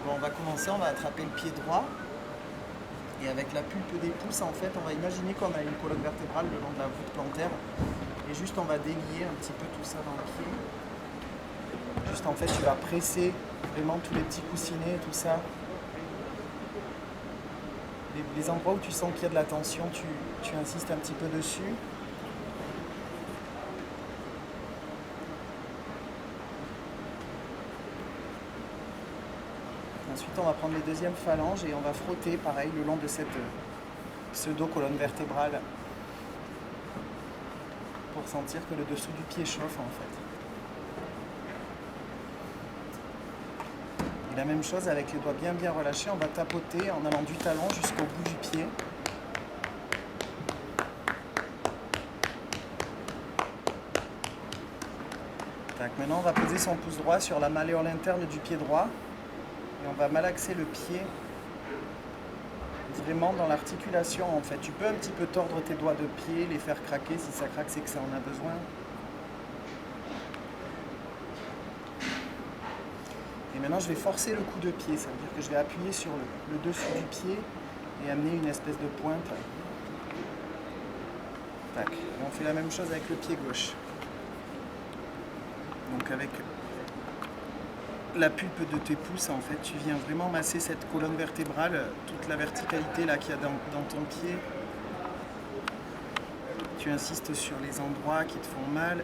Bon, on va commencer, on va attraper le pied droit. Et avec la pulpe des pouces, en fait, on va imaginer qu'on a une colonne vertébrale le long de la voûte plantaire. Et juste, on va délier un petit peu tout ça dans le pied. Juste, en fait, tu vas presser vraiment tous les petits coussinets et tout ça. Les endroits où tu sens qu'il y a de la tension, tu insistes un petit peu dessus. Ensuite, on va prendre les deuxièmes phalanges et on va frotter, pareil, le long de cette pseudo-colonne vertébrale pour sentir que le dessous du pied chauffe, en fait. Et la même chose avec les doigts bien relâchés, on va tapoter en allant du talon jusqu'au bout du pied. Tac, maintenant, on va poser son pouce droit sur la malléole interne du pied droit. Et on va malaxer le pied vraiment dans l'articulation en fait. Tu peux un petit peu tordre tes doigts de pied, les faire craquer. Si ça craque, c'est que ça en a besoin. Et maintenant, je vais forcer le coup de pied. Ça veut dire que je vais appuyer sur le dessous du pied et amener une espèce de pointe. Tac. Et on fait la même chose avec le pied gauche. Donc avec la pulpe de tes pouces, en fait, tu viens vraiment masser cette colonne vertébrale, toute la verticalité là qu'il y a dans ton pied. Tu insistes sur les endroits qui te font mal.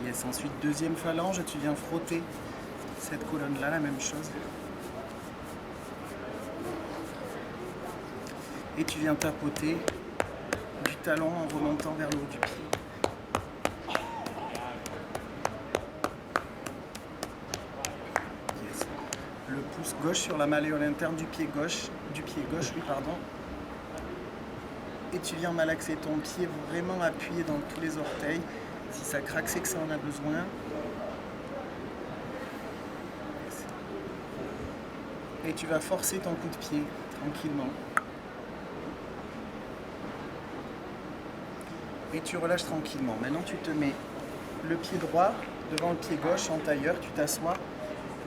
Yes, ensuite, deuxième phalange, tu viens frotter cette colonne-là, la même chose. Et tu viens tapoter du talon en remontant vers le haut du pied. Le pouce gauche sur la malléole interne du pied gauche, et tu viens malaxer ton pied, vraiment appuyer dans tous les orteils. Si ça craque, c'est que ça en a besoin. Et tu vas forcer ton coup de pied tranquillement. Et tu relâches tranquillement. Maintenant, tu te mets le pied droit devant le pied gauche en tailleur, tu t'assois.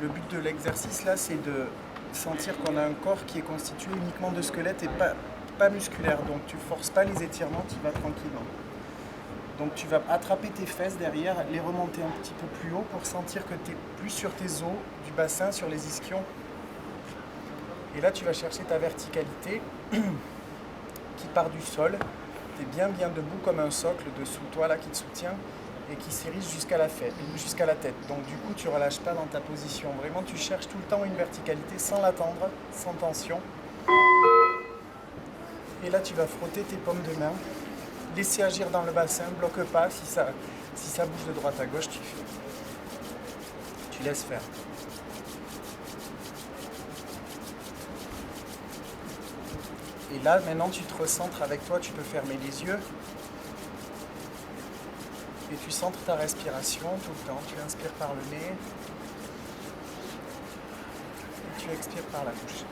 Le but de l'exercice là, c'est de sentir qu'on a un corps qui est constitué uniquement de squelette et pas musculaire. Donc tu forces pas les étirements, tu vas tranquillement. Donc tu vas attraper tes fesses derrière, les remonter un petit peu plus haut pour sentir que tu es plus sur tes os du bassin, sur les ischions. Et là tu vas chercher ta verticalité qui part du sol. Tu es bien debout comme un socle dessous toi là qui te soutient et qui s'érige jusqu'à la tête. Donc du coup tu relâches pas dans ta position. Vraiment tu cherches tout le temps une verticalité sans l'attendre, sans tension. Et là tu vas frotter tes paumes de main, laisser agir dans le bassin, bloque pas. Si ça bouge de droite à gauche, tu laisses faire. Et là maintenant tu te recentres avec toi, tu peux fermer les yeux. Et tu centres ta respiration tout le temps. Tu inspires par le nez. Et tu expires par la bouche.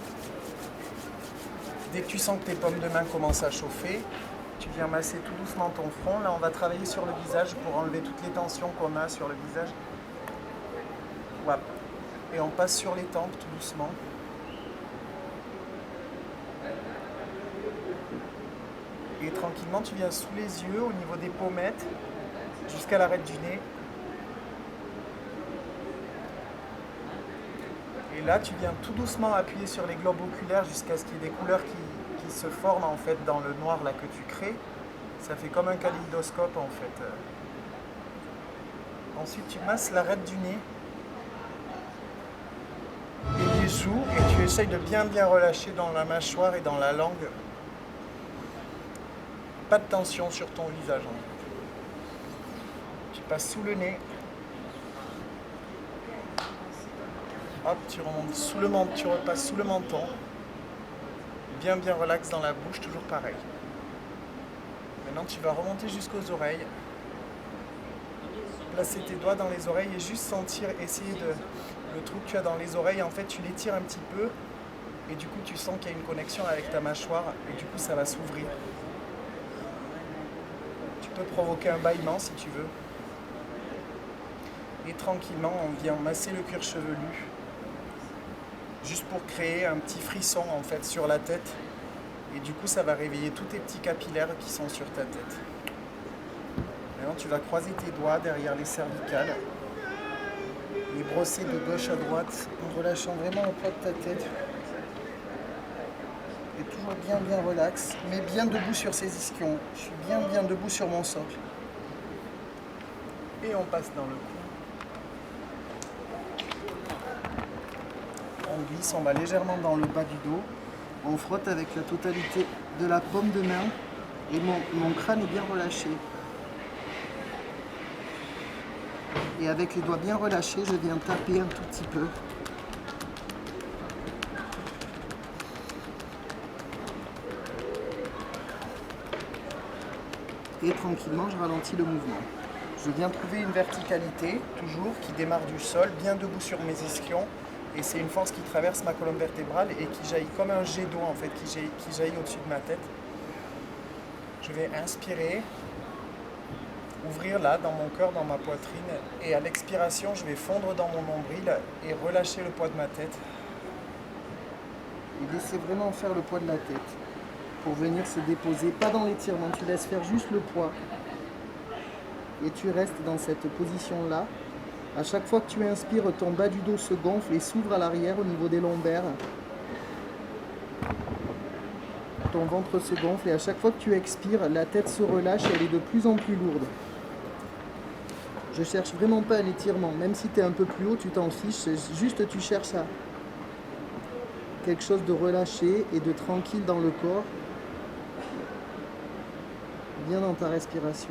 Dès que tu sens que tes paumes de main commencent à chauffer, tu viens masser tout doucement ton front. Là, on va travailler sur le visage pour enlever toutes les tensions qu'on a sur le visage. Voilà. Et on passe sur les tempes tout doucement. Et tranquillement, tu viens sous les yeux, au niveau des pommettes, jusqu'à l'arête du nez. Et là, tu viens tout doucement appuyer sur les globes oculaires jusqu'à ce qu'il y ait des couleurs qui se forment en fait dans le noir là que tu crées. Ça fait comme un kaléidoscope en fait. Ensuite, tu masses l'arête du nez et les joues et tu essayes de bien relâcher dans la mâchoire et dans la langue. Pas de tension sur ton visage en fait. Tu passes sous le nez. Hop, tu remontes sous le menton, tu repasses sous le menton. Bien relax dans la bouche, toujours pareil. Maintenant, tu vas remonter jusqu'aux oreilles. Placer tes doigts dans les oreilles et juste sentir, essayer de... Le trou que tu as dans les oreilles, en fait, tu l'étires un petit peu. Et du coup, tu sens qu'il y a une connexion avec ta mâchoire. Et du coup, ça va s'ouvrir. Tu peux provoquer un bâillement si tu veux. Et tranquillement, on vient masser le cuir chevelu, juste pour créer un petit frisson en fait sur la tête. Et du coup, ça va réveiller tous tes petits capillaires qui sont sur ta tête. Maintenant, tu vas croiser tes doigts derrière les cervicales, les brosser de gauche à droite en relâchant vraiment le poids de ta tête. Et toujours bien relax, mais bien debout sur ces ischions. Je suis bien debout sur mon socle. Et on passe dans le cou. On glisse, on va légèrement dans le bas du dos. On frotte avec la totalité de la paume de main et mon crâne est bien relâché. Et avec les doigts bien relâchés, je viens taper un tout petit peu. Et tranquillement, je ralentis le mouvement. Je viens trouver une verticalité, toujours, qui démarre du sol, bien debout sur mes ischions. Et c'est une force qui traverse ma colonne vertébrale et qui jaillit comme un jet d'eau en fait, qui jaillit au-dessus de ma tête. Je vais inspirer, ouvrir là dans mon cœur, dans ma poitrine, et à l'expiration, je vais fondre dans mon nombril et relâcher le poids de ma tête. Et laisser vraiment faire le poids de la tête pour venir se déposer, pas dans l'étirement, tu laisses faire juste le poids. Et tu restes dans cette position-là. À chaque fois que tu inspires, ton bas du dos se gonfle et s'ouvre à l'arrière au niveau des lombaires. Ton ventre se gonfle et à chaque fois que tu expires, la tête se relâche et elle est de plus en plus lourde. Je cherche vraiment pas un étirement, même si tu es un peu plus haut, tu t'en fiches, juste tu cherches à quelque chose de relâché et de tranquille dans le corps, bien dans ta respiration.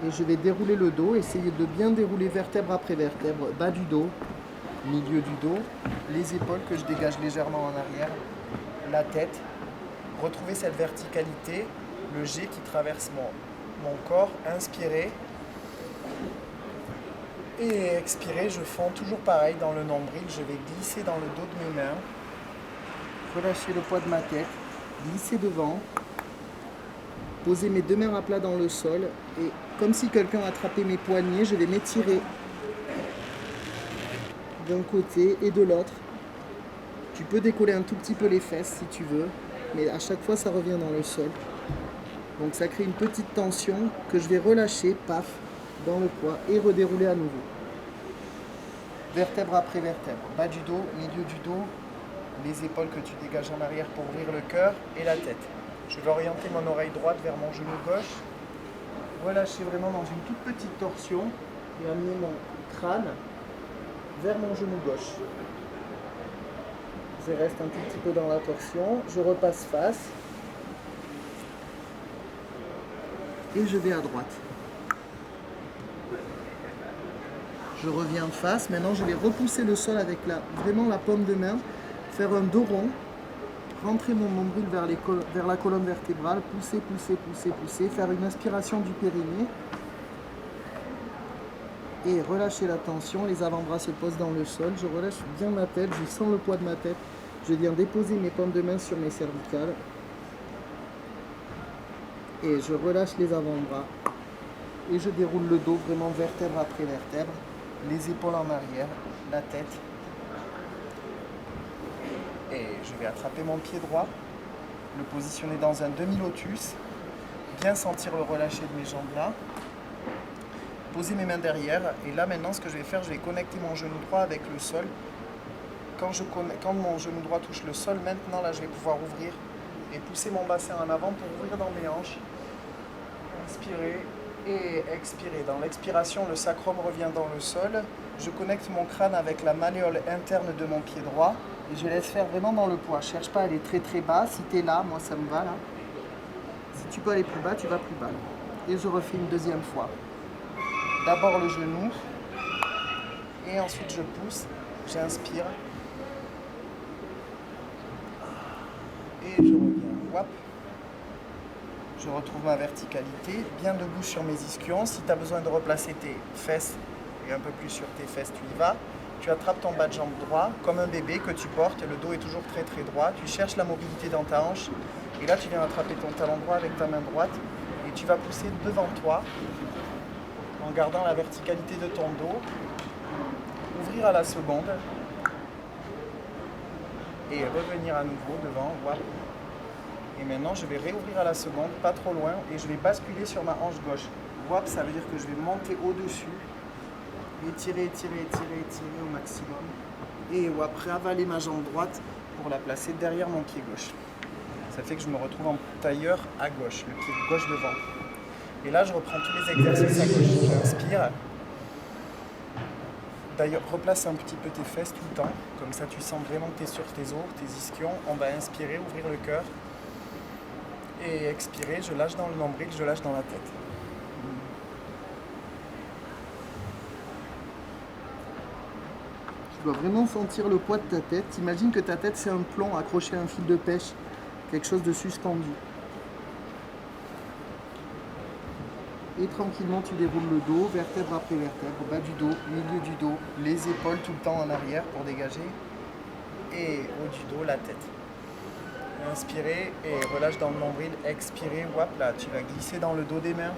Et je vais dérouler le dos, essayer de bien dérouler vertèbre après vertèbre, bas du dos, milieu du dos, les épaules que je dégage légèrement en arrière, la tête, retrouver cette verticalité, le jet qui traverse mon corps, inspirer et expirer, je fonds toujours pareil dans le nombril, je vais glisser dans le dos de mes mains, relâcher le poids de ma tête, glisser devant, poser mes deux mains à plat dans le sol et comme si quelqu'un attrapait mes poignets, je vais m'étirer d'un côté et de l'autre. Tu peux décoller un tout petit peu les fesses si tu veux, mais à chaque fois ça revient dans le sol. Donc ça crée une petite tension que je vais relâcher, paf, dans le poids et redérouler à nouveau. Vertèbre après vertèbre, bas du dos, milieu du dos, les épaules que tu dégages en arrière pour ouvrir le cœur et la tête. Je vais orienter mon oreille droite vers mon genou gauche, relâcher vraiment dans une toute petite torsion et amener mon crâne vers mon genou gauche. Je reste un tout petit peu dans la torsion, je repasse face et je vais à droite. Je reviens face, maintenant je vais repousser le sol avec vraiment la paume de main, faire un dos rond, rentrer mon nombril vers la colonne vertébrale, pousser, faire une inspiration du périnée et relâcher la tension, les avant-bras se posent dans le sol, je relâche bien ma tête, je sens le poids de ma tête, je viens déposer mes paumes de main sur mes cervicales et je relâche les avant-bras et je déroule le dos vraiment vertèbre après vertèbre, les épaules en arrière, la tête. Et je vais attraper mon pied droit, le positionner dans un demi-lotus, bien sentir le relâcher de mes jambes là, poser mes mains derrière, et là maintenant ce que je vais faire, je vais connecter mon genou droit avec le sol. Quand mon genou droit touche le sol, maintenant là je vais pouvoir ouvrir et pousser mon bassin en avant pour ouvrir dans mes hanches. Inspirer et expirer. Dans l'expiration, le sacrum revient dans le sol. Je connecte mon crâne avec la malléole interne de mon pied droit. Et je laisse faire vraiment dans le poids. Cherche pas à aller très bas. Si tu es là, moi ça me va là. Si tu peux aller plus bas, tu vas plus bas. Et je refais une deuxième fois. D'abord le genou. Et ensuite je pousse. J'inspire. Et je reviens. Hop. Je retrouve ma verticalité. Bien debout sur mes ischions. Si tu as besoin de replacer tes fesses et un peu plus sur tes fesses, tu y vas. Tu attrapes ton bas de jambe droit comme un bébé que tu portes, le dos est toujours très droit. Tu cherches la mobilité dans ta hanche Et là, tu viens attraper ton talon droit avec ta main droite et tu vas pousser devant toi en gardant la verticalité de ton dos. Ouvrir à la seconde et revenir à nouveau devant. Voilà. Et maintenant, je vais réouvrir à la seconde, pas trop loin, et je vais basculer sur ma hanche gauche. Wap, ça veut dire que je vais monter au-dessus, étirer, étirer, étirer, étirer au maximum. Et wap, ravaler ma jambe droite pour la placer derrière mon pied gauche. Ça fait que je me retrouve en tailleur à gauche, le pied gauche devant. Et là, je reprends tous les exercices à gauche. J'inspire. D'ailleurs, replace un petit peu tes fesses tout le temps. Comme ça, tu sens vraiment que tu es sur tes os, tes ischions. On va inspirer, ouvrir le cœur. Et expirer, je lâche dans le nombril, je lâche dans la tête. Tu dois vraiment sentir le poids de ta tête. Imagine que ta tête, c'est un plomb accroché à un fil de pêche. Quelque chose de suspendu. Et tranquillement, tu déroules le dos, vertèbre après vertèbre, bas du dos, milieu du dos, les épaules tout le temps en arrière pour dégager. Et haut du dos, la tête. Inspirez et relâche dans le nombril. Expirez, wap, là, tu vas glisser dans le dos des mains.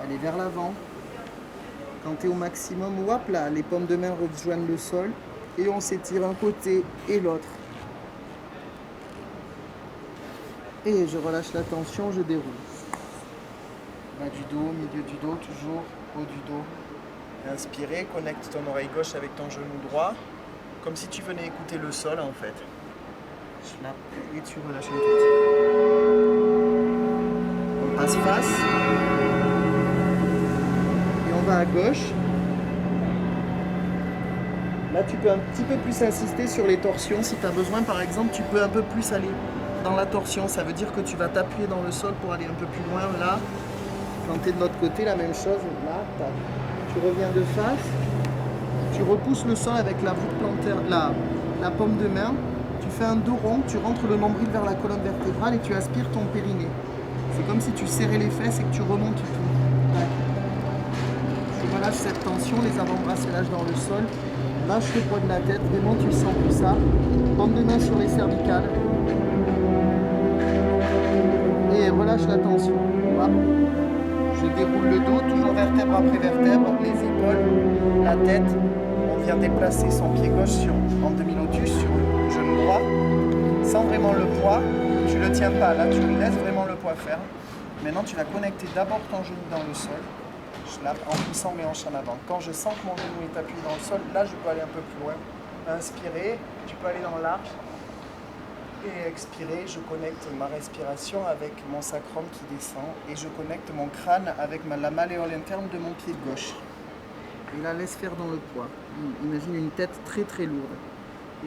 Allez vers l'avant. Quand tu es au maximum, wap, là, les paumes de main rejoignent le sol. Et on s'étire un côté et l'autre. Et je relâche la tension, je déroule. Bas du dos, milieu du dos, toujours haut du dos. Inspirez, connecte ton oreille gauche avec ton genou droit, comme si tu venais écouter le sol en fait. Schnap, et tu relâches un tout petit. On passe face. Et on va à gauche. Là, tu peux un petit peu plus insister sur les torsions. Si tu as besoin, par exemple, tu peux un peu plus aller dans la torsion. Ça veut dire que tu vas t'appuyer dans le sol pour aller un peu plus loin là. Quand tu es de l'autre côté, la même chose, là, tu reviens de face, tu repousses le sol avec la voûte plantaire, la paume de main, tu fais un dos rond, tu rentres le nombril vers la colonne vertébrale et tu aspires ton périnée. C'est comme si tu serrais les fesses et que tu remontes tout. Tu relâches cette tension, les avant-bras se lâchent dans le sol, lâche le poids de la tête, vraiment tu sens tout ça, paume de main sur les cervicales et relâche la tension. Voilà. Je déroule le dos, toujours vertèbre après vertèbre, les épaules, la tête. On vient déplacer son pied gauche en demi-lotus sur le genou droit, sans vraiment le poids. Tu ne le tiens pas, là tu laisses vraiment le poids faire. Maintenant tu vas connecter d'abord ton genou dans le sol, en poussant mes hanches en avant. Quand je sens que mon genou est appuyé dans le sol, là je peux aller un peu plus loin. Inspirer, tu peux aller dans l'arche. Et expirer, je connecte ma respiration avec mon sacrum qui descend et je connecte mon crâne avec la malléole interne de mon pied gauche. Et là, laisse faire dans le poids. Imagine une tête très très lourde.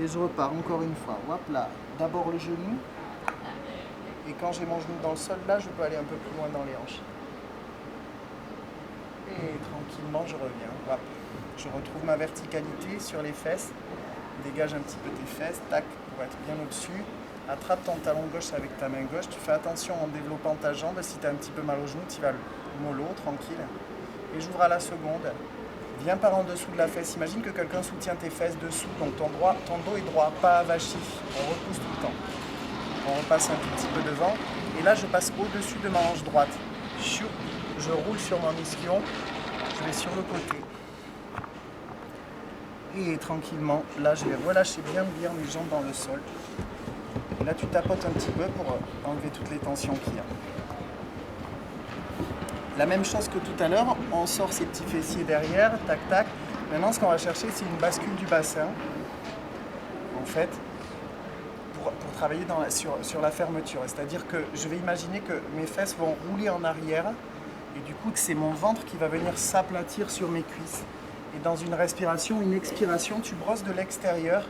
Et je repars encore une fois. Hop là, d'abord le genou. Et quand j'ai mon genou dans le sol, là, je peux aller un peu plus loin dans les hanches. Et tranquillement, je reviens. Hop. Je retrouve ma verticalité sur les fesses. Dégage un petit peu tes fesses, tac, pour être bien au-dessus. Attrape ton talon gauche avec ta main gauche. Tu fais attention en développant ta jambe. Si tu as un petit peu mal au genou, tu vas le mollo, tranquille. Et j'ouvre à la seconde. Viens par en dessous de la fesse. Imagine que quelqu'un soutient tes fesses dessous. Donc ton dos est droit, pas avachi. On repousse tout le temps. On repasse un tout petit peu devant. Et là, je passe au-dessus de ma hanche droite. Je roule sur mon ischion. Je vais sur le côté. Et tranquillement, là, je vais relâcher bien mes jambes dans le sol. Et là, tu tapotes un petit peu pour enlever toutes les tensions qu'il y a. La même chose que tout à l'heure, on sort ses petits fessiers derrière, tac tac. Maintenant, ce qu'on va chercher, c'est une bascule du bassin. En fait, pour travailler sur la fermeture. C'est-à-dire que je vais imaginer que mes fesses vont rouler en arrière. Et du coup, c'est mon ventre qui va venir s'aplatir sur mes cuisses. Et dans une respiration, une expiration, tu brosses de l'extérieur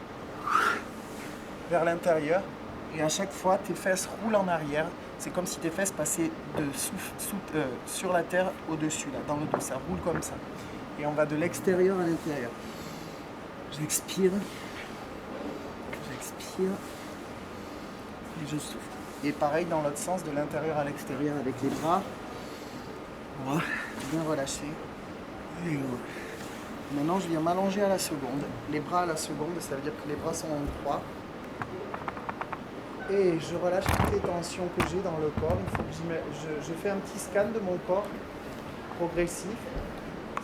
vers l'intérieur. Et à chaque fois, tes fesses roulent en arrière. C'est comme si tes fesses passaient sur la terre au-dessus, là, dans le dos. Ça roule comme ça. Et on va de l'extérieur à l'intérieur. J'expire. J'expire. Et je souffle. Et pareil dans l'autre sens, de l'intérieur à l'extérieur avec les bras. Voilà. Bien relâché. Et voilà. Maintenant, je viens m'allonger à la seconde. Les bras à la seconde, ça veut dire que les bras sont en croix. Et je relâche toutes les tensions que j'ai dans le corps. Il faut que je fais un petit scan de mon corps progressif.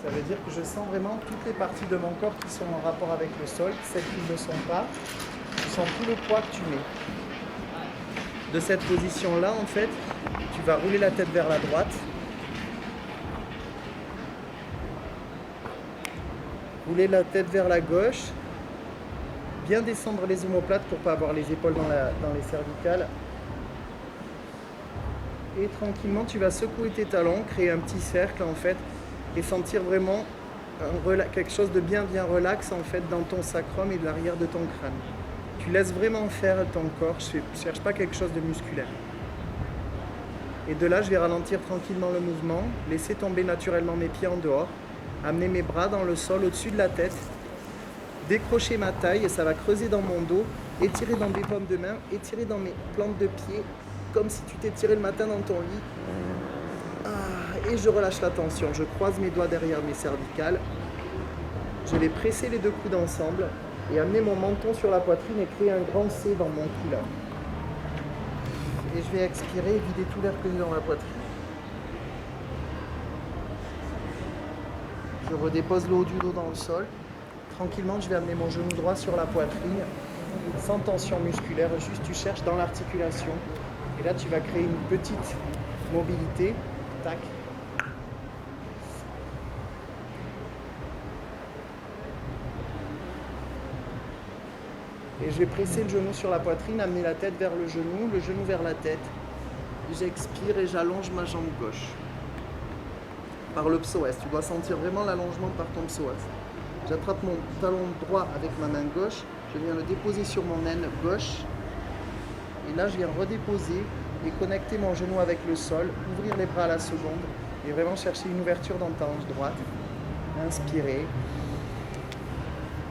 Ça veut dire que je sens vraiment toutes les parties de mon corps qui sont en rapport avec le sol, celles qui ne le sont pas. Je sens tout le poids que tu mets. De cette position-là, en fait, tu vas rouler la tête vers la droite. Rouler la tête vers la gauche. Bien descendre les omoplates pour ne pas avoir les épaules dans les cervicales. Et tranquillement, tu vas secouer tes talons, créer un petit cercle en fait, et sentir vraiment quelque chose de bien relax en fait dans ton sacrum et de l'arrière de ton crâne. Tu laisses vraiment faire ton corps, je ne cherche pas quelque chose de musculaire. Et de là, je vais ralentir tranquillement le mouvement, laisser tomber naturellement mes pieds en dehors, amener mes bras dans le sol au-dessus de la tête, décrocher ma taille et ça va creuser dans mon dos, étirer dans mes paumes de main, étirer dans mes plantes de pied, comme si tu t'étirais le matin dans ton lit. Et je relâche la tension, je croise mes doigts derrière mes cervicales, je vais presser les deux coudes ensemble et amener mon menton sur la poitrine et créer un grand C dans mon cou là. Et je vais expirer et vider tout l'air que j'ai dans la poitrine. Je redépose le haut du dos dans le sol. Tranquillement, je vais amener mon genou droit sur la poitrine, sans tension musculaire, juste tu cherches dans l'articulation. Et là, tu vas créer une petite mobilité. Tac. Et je vais presser le genou sur la poitrine, amener la tête vers le genou vers la tête. J'expire et j'allonge ma jambe gauche. Par le psoas, tu dois sentir vraiment l'allongement par ton psoas. J'attrape mon talon droit avec ma main gauche, je viens le déposer sur mon aine gauche. Et là, je viens redéposer et connecter mon genou avec le sol, ouvrir les bras à la seconde et vraiment chercher une ouverture dans ta hanche droite. Inspirez.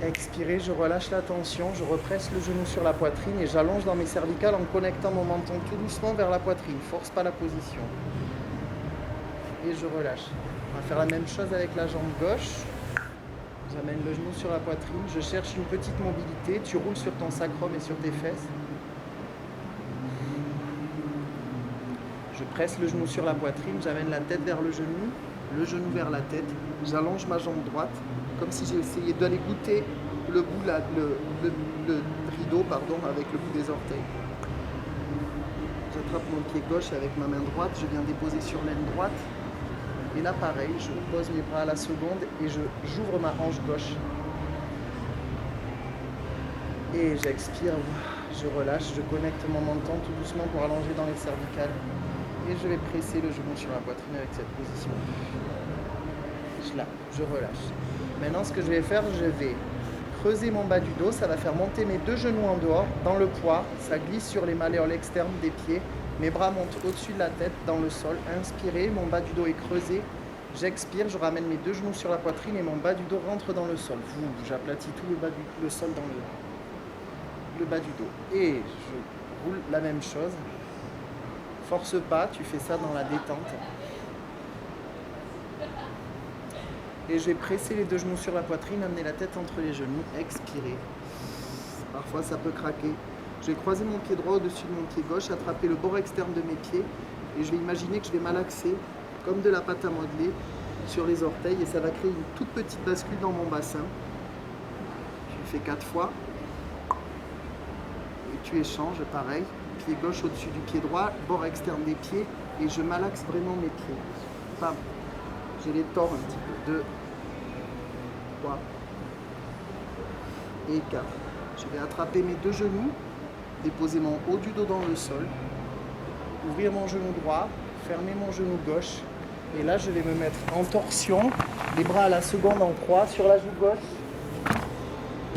Expirez, je relâche la tension, je represse le genou sur la poitrine et j'allonge dans mes cervicales en connectant mon menton tout doucement vers la poitrine. Force pas la position. Et je relâche. On va faire la même chose avec la jambe gauche. J'amène le genou sur la poitrine, je cherche une petite mobilité, tu roules sur ton sacrum et sur tes fesses. Je presse le genou sur la poitrine, j'amène la tête vers le genou vers la tête. J'allonge ma jambe droite, comme si j'ai essayé d'aller goûter le bout, le rideau, avec le bout des orteils. J'attrape mon pied gauche avec ma main droite, je viens déposer sur l'aine droite. Et là, pareil, je pose mes bras à la seconde et j'ouvre ma hanche gauche. Et j'expire, je relâche, je connecte mon menton tout doucement pour allonger dans les cervicales. Et je vais presser le genou sur la poitrine avec cette position. Je relâche. Maintenant, ce que je vais faire, je vais creuser mon bas du dos. Ça va faire monter mes deux genoux en dehors, dans le poids. Ça glisse sur les malléoles externes des pieds. Mes bras montent au-dessus de la tête, dans le sol. Inspirez, mon bas du dos est creusé. J'expire, je ramène mes deux genoux sur la poitrine et mon bas du dos rentre dans le sol. J'aplatis tout le sol dans le bas du dos. Et je roule la même chose. Force pas, tu fais ça dans la détente. Et je vais presser les deux genoux sur la poitrine, amener la tête entre les genoux, expirer. Parfois ça peut craquer. Je vais croiser mon pied droit au-dessus de mon pied gauche, attraper le bord externe de mes pieds et je vais imaginer que je vais malaxer comme de la pâte à modeler sur les orteils et ça va créer une toute petite bascule dans mon bassin. Tu le fais 4 fois et tu échanges pareil, pied gauche au-dessus du pied droit, bord externe des pieds et je malaxe vraiment mes pieds. Bam. Je les tords un petit peu. 2, 3 et 4. Je vais attraper mes deux genoux, déposer mon haut du dos dans le sol, ouvrir mon genou droit, fermer mon genou gauche. Et là, je vais me mettre en torsion, les bras à la seconde en croix sur la joue gauche.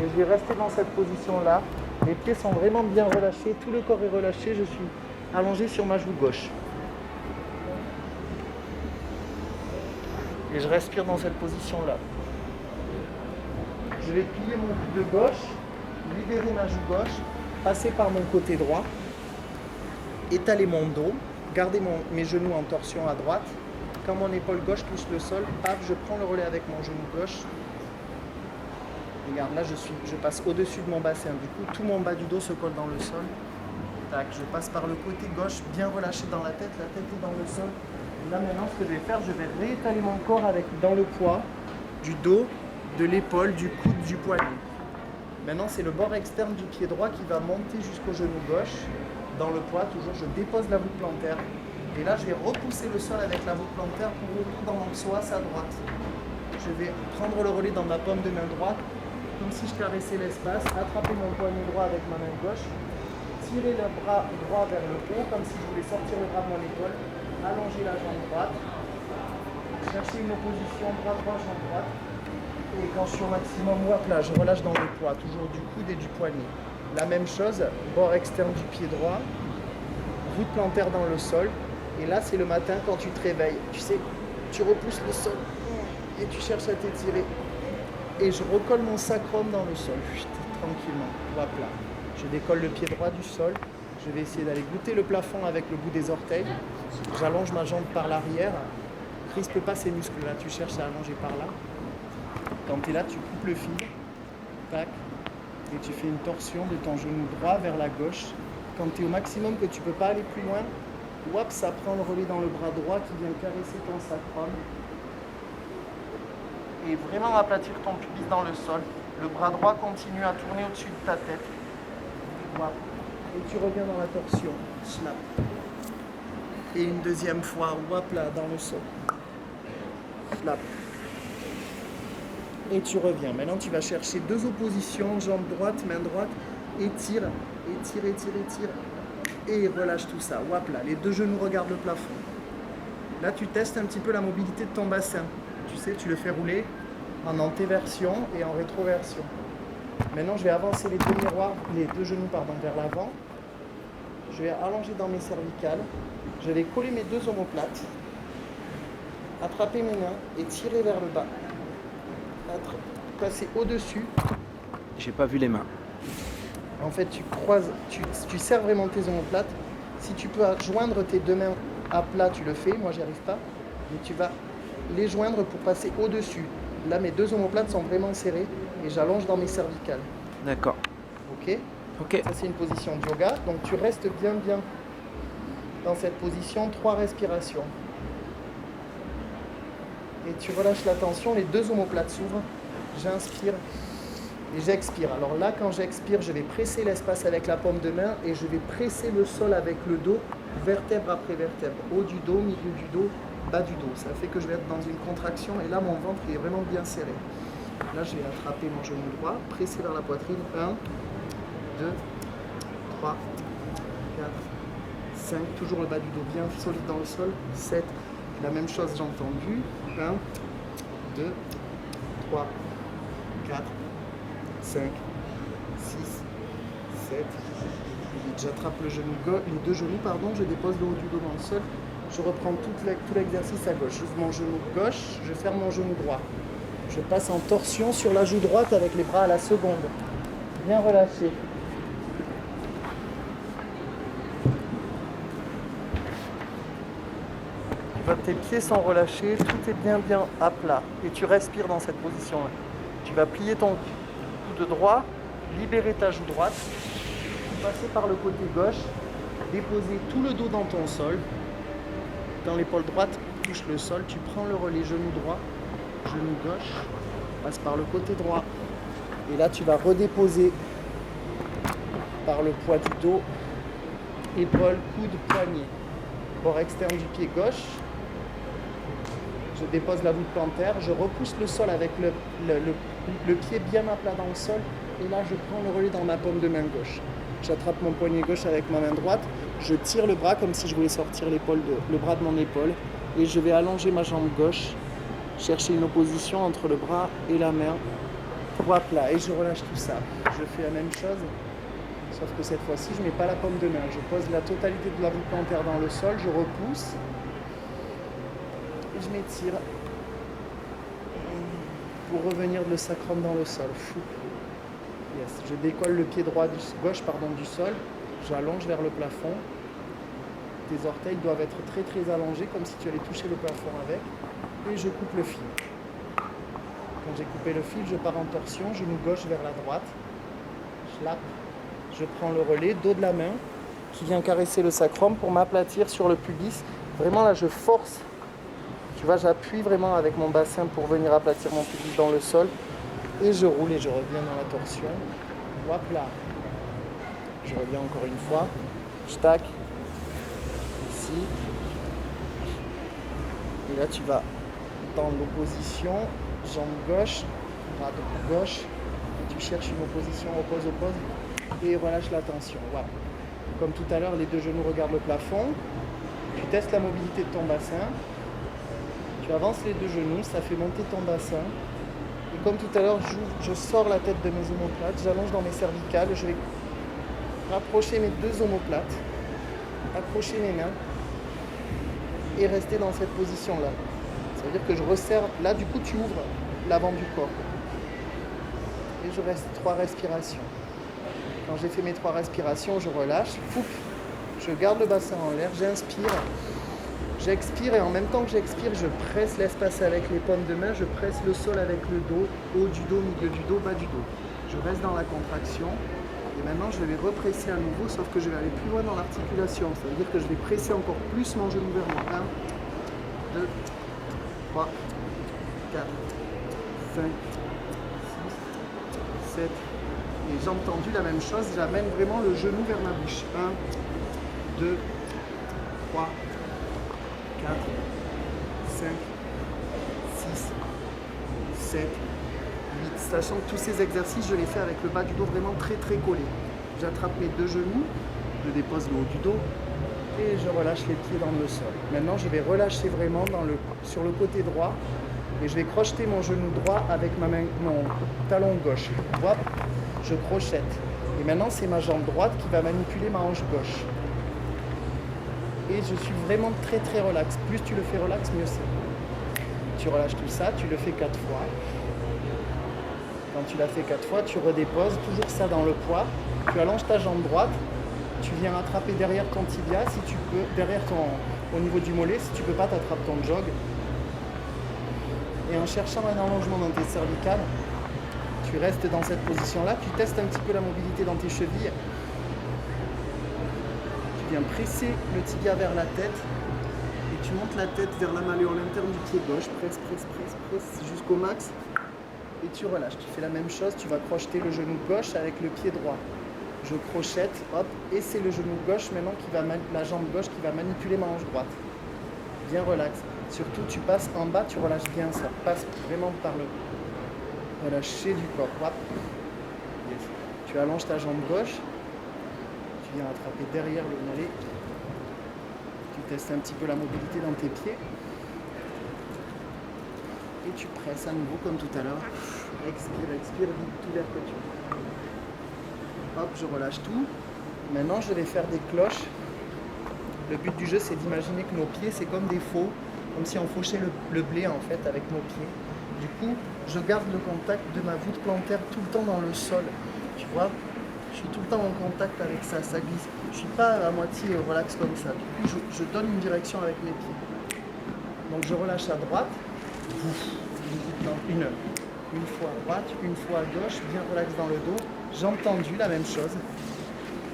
Et je vais rester dans cette position-là. Les pieds sont vraiment bien relâchés, tout le corps est relâché. Je suis allongé sur ma joue gauche. Et je respire dans cette position-là. Je vais plier mon coude de gauche, libérer ma joue gauche, passer par mon côté droit, étaler mon dos, garder mes genoux en torsion à droite. Quand mon épaule gauche touche le sol, paf, je prends le relais avec mon genou gauche. Regarde, là je passe au-dessus de mon bassin. Du coup, tout mon bas du dos se colle dans le sol. Tac, je passe par le côté gauche, bien relâché dans la tête est dans le sol. Là maintenant, ce que je vais faire, je vais réétaler mon corps avec dans le poids du dos, de l'épaule, du coude, du poignet. Maintenant, c'est le bord externe du pied droit qui va monter jusqu'au genou gauche. Dans le poids, toujours, je dépose la voûte plantaire. Et là, je vais repousser le sol avec la voûte plantaire pour ouvrir dans mon psoas à droite. Je vais prendre le relais dans ma paume de main droite, comme si je caressais l'espace, attraper mon poignet droit avec ma main gauche, tirer le bras droit vers le haut, comme si je voulais sortir le bras de mon épaule, allonger la jambe droite, chercher une opposition bras droit, jambe droite. Et quand je suis au maximum, hop là, je relâche dans le poids, toujours du coude et du poignet. La même chose, bord externe du pied droit, voûte plantaire dans le sol. Et là, c'est le matin quand tu te réveilles. Tu sais, tu repousses le sol et tu cherches à t'étirer. Et je recolle mon sacrum dans le sol, tranquillement, hop là. Je décolle le pied droit du sol. Je vais essayer d'aller goûter le plafond avec le bout des orteils. J'allonge ma jambe par l'arrière. Crispe pas ces muscles-là, tu cherches à allonger par là. Quand tu es là, tu coupes le fil. Tac. Et tu fais une torsion de ton genou droit vers la gauche. Quand tu es au maximum que tu ne peux pas aller plus loin, hop, ça prend le relais dans le bras droit qui vient caresser ton sacrum. Et vraiment aplatir ton pubis dans le sol. Le bras droit continue à tourner au-dessus de ta tête. Hop. Et tu reviens dans la torsion. Snap. Et une deuxième fois, hop là, dans le sol. Snap. Et tu reviens. Maintenant, tu vas chercher deux oppositions, jambe droite, main droite, étire, étire, étire, étire. Et relâche tout ça. Hop là, les deux genoux regardent le plafond. Là, tu testes un petit peu la mobilité de ton bassin. Tu sais, tu le fais rouler en antéversion et en rétroversion. Maintenant, je vais avancer les deux genoux vers l'avant. Je vais allonger dans mes cervicales. Je vais coller mes deux omoplates. Attraper mes mains et tirer vers le bas. Passer au-dessus. J'ai pas vu les mains. En fait, tu croises, tu serres vraiment tes omoplates. Si tu peux joindre tes deux mains à plat, tu le fais. Moi, j'y arrive pas. Mais tu vas les joindre pour passer au-dessus. Là, mes deux omoplates sont vraiment serrées et j'allonge dans mes cervicales. D'accord. Ok. Ok. Ça, c'est une position de yoga. Donc, tu restes bien dans cette position. 3 respirations. Et tu relâches la tension. Les deux omoplates s'ouvrent. J'inspire et j'expire. Alors là, quand j'expire, je vais presser l'espace avec la paume de main et je vais presser le sol avec le dos, vertèbre après vertèbre. Haut du dos, milieu du dos, bas du dos. Ça fait que je vais être dans une contraction et là, mon ventre est vraiment bien serré. Là, je vais attraper mon genou droit, presser vers la poitrine. 1, 2, 3, 4, 5. Toujours le bas du dos bien solide dans le sol. 7. La même chose, j'ai entendu. 1, 2, 3, 4, 5, 6, 7. J'attrape les deux genoux, je dépose le haut du dos dans le sol. Je reprends tout l'exercice à gauche. J'ouvre mon genou gauche, je ferme mon genou droit. Je passe en torsion sur la joue droite avec les bras à la seconde. Bien relâché. Tes pieds sont relâchés, tout est bien à plat. Et tu respires dans cette position-là. Tu vas plier ton coude droit, libérer ta joue droite, passer par le côté gauche, déposer tout le dos dans ton sol. Dans l'épaule droite, touche le sol, tu prends le relais genou droit, genou gauche, passe par le côté droit. Et là, tu vas redéposer par le poids du dos, épaule, coude, poignet. Bord externe du pied gauche. Je dépose la voûte plantaire, je repousse le sol avec le pied bien à plat dans le sol. Et là, je prends le relais dans ma paume de main gauche. J'attrape mon poignet gauche avec ma main droite. Je tire le bras comme si je voulais sortir le bras de mon épaule. Et je vais allonger ma jambe gauche, chercher une opposition entre le bras et la main. Poids plat. Et je relâche tout ça. Je fais la même chose, sauf que cette fois-ci, je ne mets pas la paume de main. Je pose la totalité de la voûte plantaire dans le sol, je repousse. Et je m'étire pour revenir le sacrum dans le sol. Yes. Je décolle le pied gauche du sol, j'allonge vers le plafond. Tes orteils doivent être très très allongés, comme si tu allais toucher le plafond avec. Et je coupe le fil. Quand j'ai coupé le fil, je pars en torsion, genou gauche vers la droite. Je prends le relais, dos de la main. qui vient caresser le sacrum pour m'aplatir sur le pubis. Vraiment là, je force. Tu vois, j'appuie vraiment avec mon bassin pour venir aplatir mon pubis dans le sol. Et je roule et je reviens dans la torsion. Hop là. Je reviens encore une fois. Je tac. Ici. Et là, tu vas dans l'opposition. Jambe gauche, bras gauche. Et tu cherches une opposition, oppose. Et relâche la tension. Voilà. Comme tout à l'heure, les deux genoux regardent le plafond. Tu testes la mobilité de ton bassin. Tu avances les deux genoux, ça fait monter ton bassin. Et comme tout à l'heure, je sors la tête de mes omoplates, j'allonge dans mes cervicales, je vais rapprocher mes deux omoplates, accrocher mes mains et rester dans cette position-là. Ça veut dire que je resserre. Là, du coup, tu ouvres l'avant du corps. Et je reste 3 respirations. Quand j'ai fait mes 3 respirations, je relâche. Foup, je garde le bassin en l'air, j'inspire. J'expire et en même temps que j'expire, je presse l'espace avec les paumes de main, je presse le sol avec le dos, haut du dos, milieu du dos, bas du dos. Je reste dans la contraction et maintenant je vais represser à nouveau, sauf que je vais aller plus loin dans l'articulation. Ça veut dire que je vais presser encore plus mon genou vers moi. 1, 2, 3, 4, 5, 6, 7. Et jambes tendues, la même chose, j'amène vraiment le genou vers ma bouche. 1, 2, 3, 4, 5, 6, 7, 8. Sachant que tous ces exercices, je les fais avec le bas du dos vraiment très collé. J'attrape mes deux genoux, je dépose le haut du dos et je relâche les pieds dans le sol. Maintenant, je vais relâcher vraiment sur le côté droit et je vais crocheter mon genou droit avec mon talon gauche. Hop, je crochette. Et maintenant, c'est ma jambe droite qui va manipuler ma hanche gauche. Et je suis vraiment très relax. Plus tu le fais relax, mieux c'est. Tu relâches tout ça, tu le fais 4 fois. Quand tu l'as fait 4 fois, tu redéposes, toujours ça dans le poids. Tu allonges ta jambe droite, tu viens attraper derrière ton tibia, si tu peux, au niveau du mollet, si tu peux pas, t'attrapes ton jog. Et en cherchant un allongement dans tes cervicales, tu restes dans cette position-là, tu testes un petit peu la mobilité dans tes chevilles. Tu viens presser le tibia vers la tête et tu montes la tête vers la malléole interne du pied gauche. Presse jusqu'au max et tu relâches. Tu fais la même chose, tu vas crocheter le genou gauche avec le pied droit. Je crochette, hop, et c'est le genou gauche maintenant la jambe gauche qui va manipuler ma hanche droite. Bien relax. Surtout, tu passes en bas, tu relâches bien, ça passe vraiment par le relâcher du corps. Hop. Yes. Tu allonges ta jambe gauche. Tu viens attraper derrière le mollet. Tu testes un petit peu la mobilité dans tes pieds. Et tu presses à nouveau comme tout à l'heure. Expire, vide tout l'air que tu veux. Hop, je relâche tout. Maintenant, je vais faire des cloches. Le but du jeu, c'est d'imaginer que nos pieds, c'est comme des faux, comme si on fauchait le blé en fait avec nos pieds. Du coup, je garde le contact de ma voûte plantaire tout le temps dans le sol. Tu vois ? Je suis tout le temps en contact avec ça, ça glisse. Je ne suis pas à moitié relax comme ça. Du coup, je donne une direction avec mes pieds. Donc je relâche à droite. Une fois à droite, une fois à gauche, bien relax dans le dos. Jambes tendues, la même chose.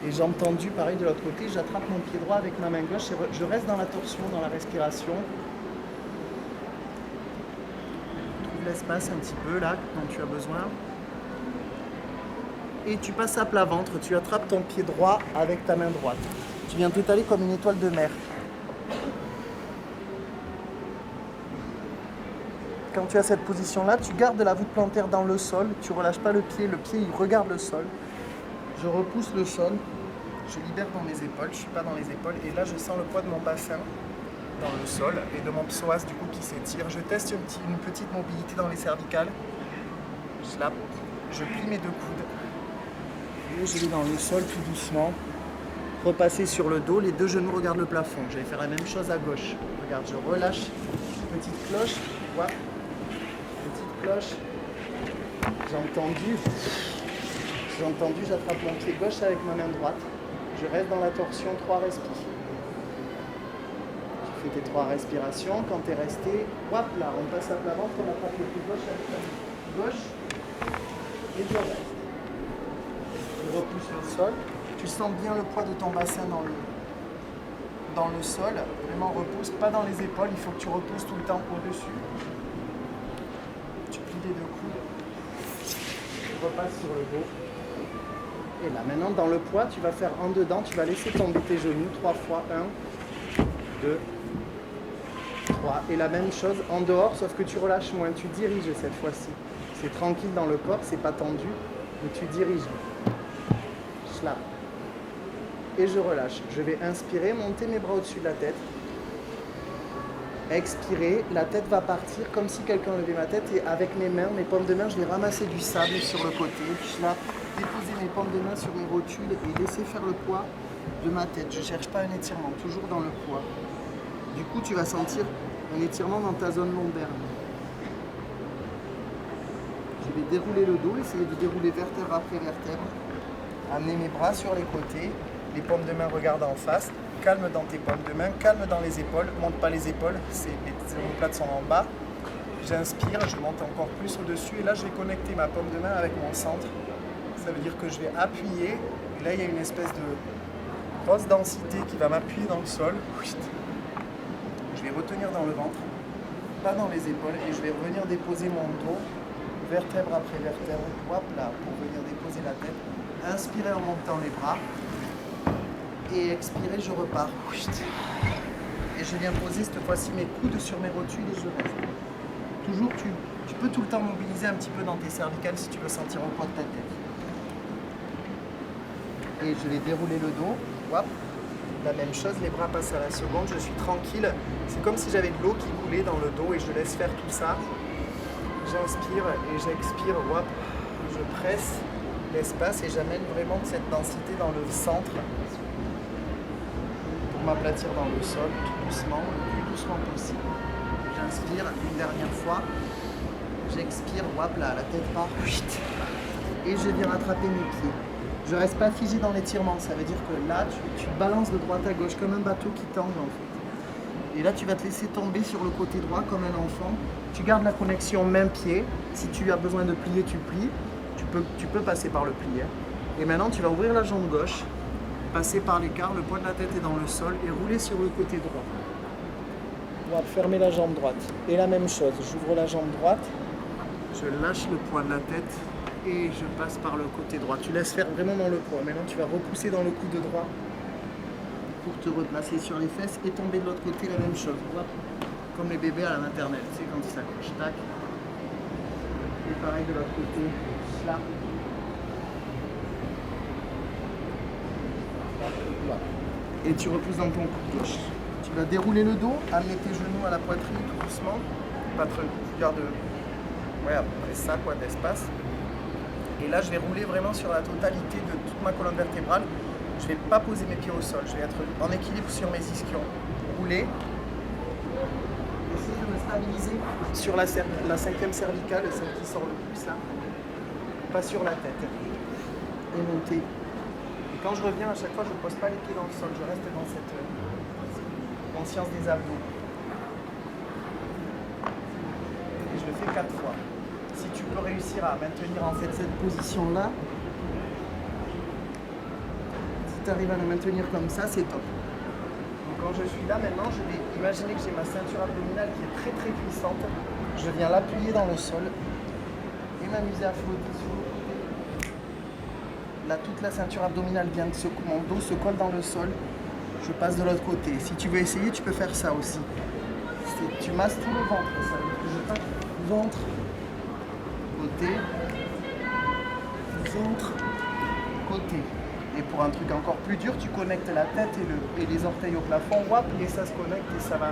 Et jambes tendues, pareil de l'autre côté. J'attrape mon pied droit avec ma main gauche et je reste dans la torsion, dans la respiration. Trouve l'espace un petit peu là dont tu as besoin. Et tu passes à plat ventre, tu attrapes ton pied droit avec ta main droite. Tu viens t'étaler comme une étoile de mer. Quand tu as cette position-là, tu gardes la voûte plantaire dans le sol, tu ne relâches pas le pied il regarde le sol. Je repousse le sol, je libère dans mes épaules, je ne suis pas dans les épaules, et là je sens le poids de mon bassin dans le sol et de mon psoas du coup qui s'étire. Je teste une petite mobilité dans les cervicales. Je plie mes deux coudes. Et je vais dans le sol tout doucement. Repasser sur le dos, les deux genoux regardent le plafond. Je vais faire la même chose à gauche. Regarde, je relâche. Petite cloche. Voilà. Petite cloche. Jambes tendues. Jambes tendues, j'attrape mon pied gauche avec ma main droite. Je reste dans la torsion, 3 respirations. Tu fais tes 3 respirations. Quand tu es resté, hop là, on passe à plat ventre, on attrape le pied gauche avec la main gauche. Et je reste. Je repousse le sol. Tu sens bien le poids de ton bassin dans le sol. Vraiment repousse, pas dans les épaules, il faut que tu repousses tout le temps au-dessus. Tu plies les deux coudes. Tu repasses sur le dos. Et là, maintenant, dans le poids, tu vas faire en dedans, tu vas laisser tomber tes genoux 3 fois. 1, 2, 3. Et la même chose en dehors, sauf que tu relâches moins. Tu diriges cette fois-ci. C'est tranquille dans le corps, c'est pas tendu, mais tu diriges. Schlap. Et je relâche. Je vais inspirer, monter mes bras au-dessus de la tête. Expirer, la tête va partir comme si quelqu'un levait ma tête. Et avec mes mains, mes paumes de main, je vais ramasser du sable sur le côté. Schlap. Déposer mes paumes de main sur mes rotules et laisser faire le poids de ma tête. Je ne cherche pas un étirement, toujours dans le poids. Du coup, tu vas sentir un étirement dans ta zone lombaire. Je vais dérouler le dos, essayer de dérouler vertèbre après vertèbre. Amener mes bras sur les côtés, les paumes de main regardent en face. Calme dans tes paumes de main, calme dans les épaules. Monte pas les épaules, les omoplates sont en bas. J'inspire, je monte encore plus au-dessus et là, je vais connecter ma paume de main avec mon centre. Ça veut dire que je vais appuyer, et là il y a une espèce de grosse densité qui va m'appuyer dans le sol. Je vais retenir dans le ventre, pas dans les épaules, et je vais revenir déposer mon dos, vertèbre après vertèbre, hop là, pour venir déposer la tête. Inspirez en montant les bras, et expirez, je repars. Et je viens poser cette fois-ci mes coudes sur mes rotules et je reste. Toujours, tu peux tout le temps mobiliser un petit peu dans tes cervicales si tu veux sentir au poids de ta tête. Et je vais dérouler le dos, hop, la même chose, les bras passent à la seconde, je suis tranquille, c'est comme si j'avais de l'eau qui coulait dans le dos et je laisse faire tout ça. J'inspire et j'expire, hop, je presse l'espace et j'amène vraiment cette densité dans le centre pour m'aplatir dans le sol, tout doucement, le plus doucement possible. J'inspire une dernière fois, j'expire, hop là, la tête part, et je viens rattraper mes pieds. Je ne reste pas figé dans l'étirement, ça veut dire que là, tu balances de droite à gauche comme un bateau qui tangue en fait. Et là, tu vas te laisser tomber sur le côté droit comme un enfant. Tu gardes la connexion main-pied. Si tu as besoin de plier, tu plies. Tu peux passer par le plié. Et maintenant, tu vas ouvrir la jambe gauche, passer par l'écart, le poids de la tête est dans le sol et rouler sur le côté droit. On va fermer la jambe droite. Et la même chose, j'ouvre la jambe droite, je lâche le poids de la tête. Et je passe par le côté droit. Tu laisses faire vraiment dans le poids. Maintenant, tu vas repousser dans le coude droit pour te replacer sur les fesses et tomber de l'autre côté, la même chose. Voilà. Comme les bébés à la maternelle, tu sais, quand ils s'accrochent, tac. Et pareil de l'autre côté, là. Voilà. Et tu repousses dans ton coude gauche. Tu vas dérouler le dos, amener tes genoux à la poitrine tout doucement. Pas trop, tu gardes, ouais, après ça, quoi, d'espace. Et là, je vais rouler vraiment sur la totalité de toute ma colonne vertébrale. Je ne vais pas poser mes pieds au sol. Je vais être en équilibre sur mes ischions. Rouler. Essayer de me stabiliser sur la 5e cervicale, celle qui sort le plus là. Pas sur la tête. Et monter. Et quand je reviens, à chaque fois, je ne pose pas les pieds dans le sol. Je reste dans cette conscience des abdos. Et je le fais 4 fois. Si tu peux réussir à maintenir en fait cette position-là, si tu arrives à le maintenir comme ça, c'est top. Donc quand je suis là maintenant, je vais imaginer que j'ai ma ceinture abdominale qui est très très puissante. Je viens l'appuyer dans le sol et m'amuser à flotter sur le côté. Là, toute la ceinture abdominale vient de mon dos se colle dans le sol. Je passe de l'autre côté. Si tu veux essayer, tu peux faire ça aussi. Tu masses tout le ventre. Ça veut dire que je tape ventre. Côté, ventre, côté. Et pour un truc encore plus dur, tu connectes la tête et les orteils au plafond, wap, et ça se connecte et ça va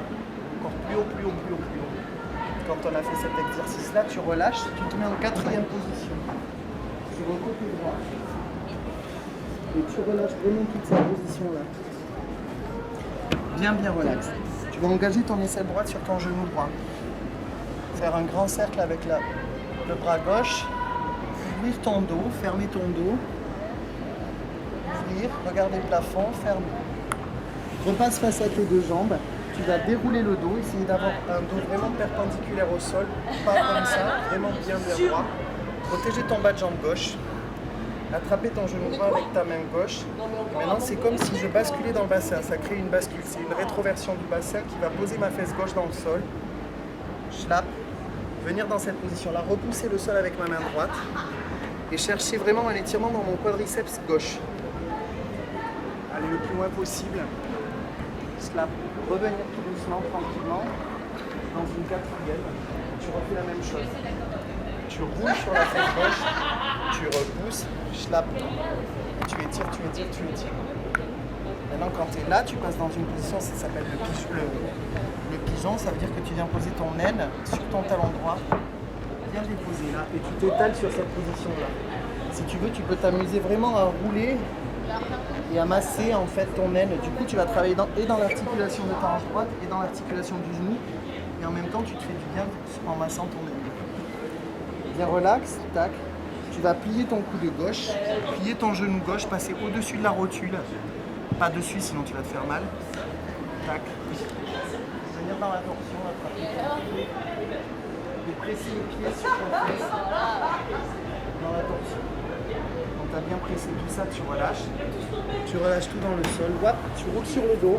encore plus haut, plus haut, plus haut, plus haut. Quand on a fait cet exercice-là, tu relâches, tu te mets en 4e position. Sur le côté droit. Et tu relâches vraiment toute cette position-là. Bien, bien relax. Tu vas engager ton aisselle droite sur ton genou droit. Faire un grand cercle avec le bras gauche, ouvrir ton dos, fermer ton dos, ouvrir, regarder le plafond, fermer. Repasse face à tes deux jambes, tu vas dérouler le dos, essayer d'avoir un dos vraiment perpendiculaire au sol, pas comme ça, vraiment bien droit. Protéger ton bas de jambe gauche, Attraper ton genou droit avec ta main gauche. Maintenant, c'est comme si je basculais dans le bassin. Ça crée une bascule. C'est une rétroversion du bassin qui va poser ma fesse gauche dans le sol. Schlapp. Venir dans cette position-là. Repousser le sol avec ma main droite. Et chercher vraiment un étirement dans mon quadriceps gauche. Aller le plus loin possible. Schlapp. Revenir tout doucement, tranquillement. Dans une quatrième. Tu refais la même chose. Tu roules sur la fesse gauche, tu repousses, schlapp, tu étires, tu étires, tu étires. Maintenant, quand tu es là, tu passes dans une position, ça s'appelle le pigeon, ça veut dire que tu viens poser ton aine sur ton talon droit, bien déposé là, et tu t'étales sur cette position-là. Si tu veux, tu peux t'amuser vraiment à rouler et à masser en fait ton aine. Du coup, tu vas travailler dans l'articulation de ta hanche droite et dans l'articulation du genou, et en même temps, tu te fais du bien en massant ton aine. Bien relax, tac. Tu vas plier ton coude gauche, plier ton genou gauche, passer au-dessus de la rotule. Pas dessus, sinon tu vas te faire mal. Tac. Venir dans la torsion, attraper ton pied. Et presser les pieds sur ton fesse. Dans la torsion. Quand tu as bien pressé tout ça, tu relâches. Tu relâches tout dans le sol. Wap, tu roules sur le dos.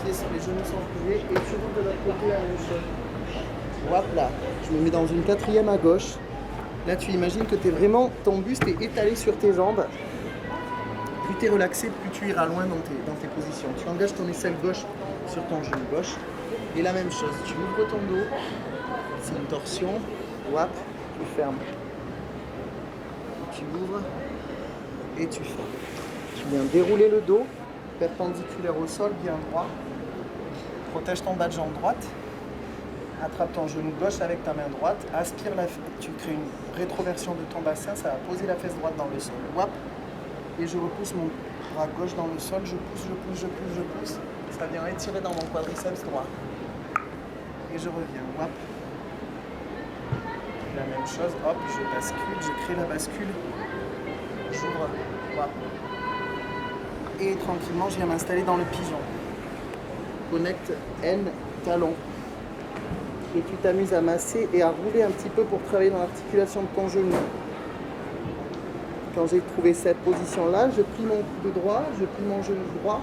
Les genoux sont pliés et tu roules de l'autre côté à la même chose. Hop là, je me mets dans une quatrième à gauche. Là, tu imagines que ton buste est étalé sur tes jambes. Plus tu es relaxé, plus tu iras loin dans tes positions. Tu engages ton aisselle gauche sur ton genou gauche. Et la même chose, tu ouvres ton dos. C'est une torsion. Hop, tu fermes. Tu ouvres et tu fermes. Tu viens dérouler le dos, perpendiculaire au sol, bien droit. Protège ton bas de jambe droite. Attrape ton genou gauche avec ta main droite, aspire tu crées une rétroversion de ton bassin, ça va poser la fesse droite dans le sol. Wap, et je repousse mon bras gauche dans le sol, je pousse, je pousse, je pousse, je pousse. Ça vient étirer dans mon quadriceps droit. Et je reviens, wap. La même chose, hop, je bascule, je crée la bascule. J'ouvre, wap. Et tranquillement, je viens m'installer dans le pigeon. Connecte N, talon. Et tu t'amuses à masser et à rouler un petit peu pour travailler dans l'articulation de ton genou. Quand j'ai trouvé cette position-là, je plie mon coude droit, je plie mon genou droit.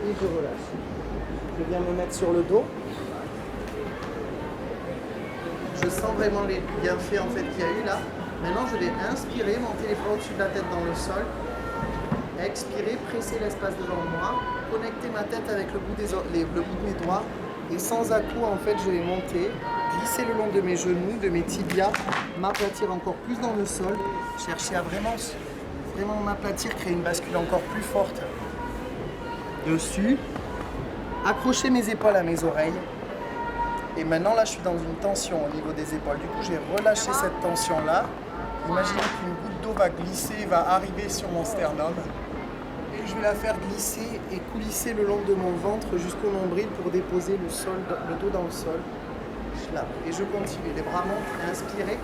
Et je relâche. Je viens me mettre sur le dos. Je sens vraiment les bienfaits en fait qu'il y a eu là. Maintenant, je vais inspirer, monter les bras au-dessus de la tête dans le sol. Expirer, presser l'espace devant moi. Connecter ma tête avec le bout de mes doigts. Et sans à-coup, en fait, je vais monter, glisser le long de mes genoux, de mes tibias, m'aplatir encore plus dans le sol. Chercher à vraiment m'aplatir, créer une bascule encore plus forte. Dessus. Accrocher mes épaules à mes oreilles. Et maintenant, là, je suis dans une tension au niveau des épaules. Du coup, j'ai relâché cette tension-là. Imaginez qu'une goutte d'eau va glisser, va arriver sur mon sternum. Et je vais la faire glisser et coulisser le long de mon ventre jusqu'au nombril pour déposer le dos dans le sol. Là. Et je continue. Les bras montent, inspirez.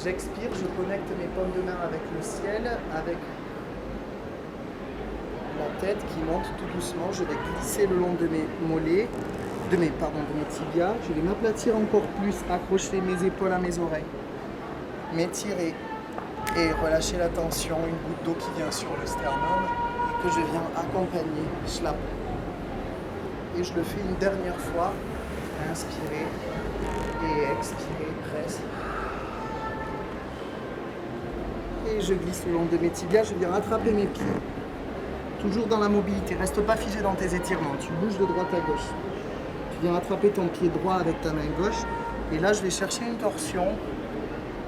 J'expire, je connecte mes paumes de main avec le ciel, avec la tête qui monte tout doucement. Je vais glisser le long de mes mollets. De mes tibias, je vais m'aplatir encore plus, accrocher mes épaules à mes oreilles, m'étirer et relâcher la tension, une goutte d'eau qui vient sur le sternum et que je viens accompagner, schlapp. Et je le fais une dernière fois, inspirer et expirer, presse. Et je glisse le long de mes tibias, je viens rattraper mes pieds. Toujours dans la mobilité, reste pas figé dans tes étirements, tu bouges de droite à gauche. Tu viens attraper ton pied droit avec ta main gauche. Et là, je vais chercher une torsion.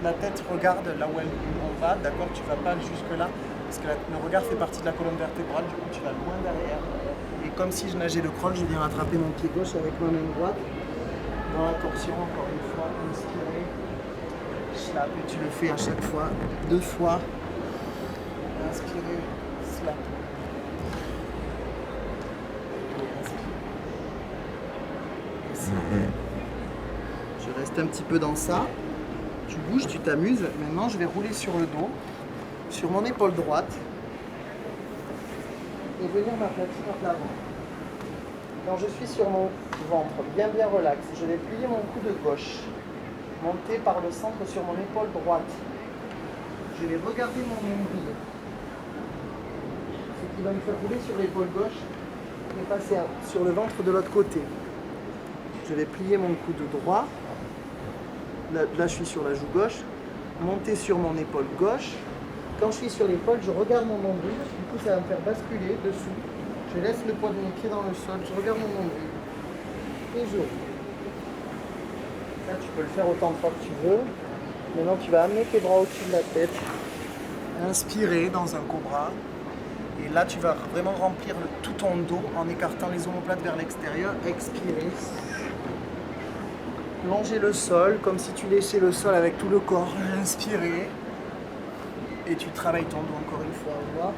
La tête regarde là où on va. D'accord, tu ne vas pas jusque là. Parce que le regard fait partie de la colonne vertébrale. Du coup, tu vas loin derrière. Et comme si je nageais le crawl, je viens attraper mon pied gauche avec ma main droite. Dans la torsion, encore une fois. Inspirer. Slap. Et tu le fais à chaque fois. 2 fois. Inspirer. Slap. Je reste un petit peu dans ça. Tu bouges, tu t'amuses. Maintenant, je vais rouler sur le dos, sur mon épaule droite et venir m'aplatir à l'avant. Quand je suis sur mon ventre, bien relax, je vais plier mon coude gauche, monter par le centre sur mon épaule droite. Je vais regarder mon nombril, ce qui va me faire rouler sur l'épaule gauche et passer sur le ventre de l'autre côté. Je vais plier mon coude droit, là je suis sur la joue gauche, monter sur mon épaule gauche. Quand je suis sur l'épaule, je regarde mon nombril, du coup ça va me faire basculer dessous. Je laisse le poids de mes pieds dans le sol, je regarde mon nombril et je roule. Ça tu peux le faire autant de fois que tu veux. Maintenant tu vas amener tes bras au-dessus de la tête, inspirer dans un cobra. Et là tu vas vraiment remplir tout ton dos en écartant les omoplates vers l'extérieur, expirer. Longer le sol comme si tu léchais le sol avec tout le corps, inspirer. Et tu travailles ton dos encore une fois, voilà.